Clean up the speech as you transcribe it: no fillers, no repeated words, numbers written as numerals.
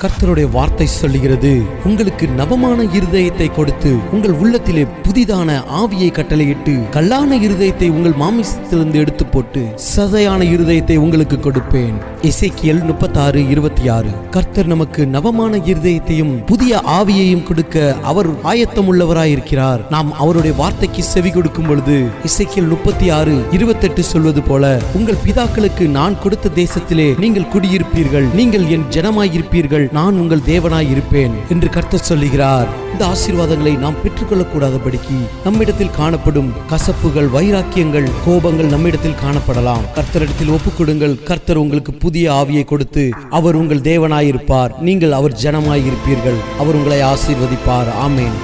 கர்த்தருடைய வார்த்தை சொல்லுகிறது, உங்களுக்கு நவமான இருதயத்தை கொடுத்து உங்கள் உள்ளத்திலே புதிதான ஆவியை கட்டளையிட்டு கல்லான இருதயத்தை உங்கள் மாமிசத்திலிருந்து எடுத்து போட்டு சதையான இருதயத்தை உங்களுக்கு கொடுப்பேன். எசேக்கியேல் 36:26. கர்த்தர் நமக்கு நவமான இருதயத்தையும் புதிய ஆவியையும் கொடுக்க அவர் ஆயத்தம் உள்ளவராயிருக்கிறார். நாம் அவருடைய வார்த்தைக்கு செவி கொடுக்கும் பொழுது எசேக்கியேல் 36:28 சொல்வது போல, உங்கள் பிதாக்களுக்கு நான் கொடுத்த தேசத்திலே நீங்கள் குடியிருப்பீர்கள், நீங்கள் என் ஜனமாயிருப்பீர்கள், நான் உங்கள் தேவனாய் இருப்பேன் என்று கர்த்தர் சொல்லுகிறார். இந்த ஆசீர்வாதங்களை நாம் பெற்றுக்கொள்ளக் கூடாதபடிக்கு நம்மிடத்தில் காணப்படும் கசப்புகள், வைராக்கியங்கள், கோபங்கள் நம்மிடத்தில் காணப்படலாம். கர்த்தரிடத்தில் ஒப்புக்கொடுங்கள். கர்த்தர் உங்களுக்கு புதிய ஆவியை கொடுத்து அவர் உங்கள் தேவனாயிருப்பார், நீங்கள் அவர் ஜனமாயிருப்பீர்கள். அவர் உங்களை ஆசீர்வதிப்பார். ஆமென்.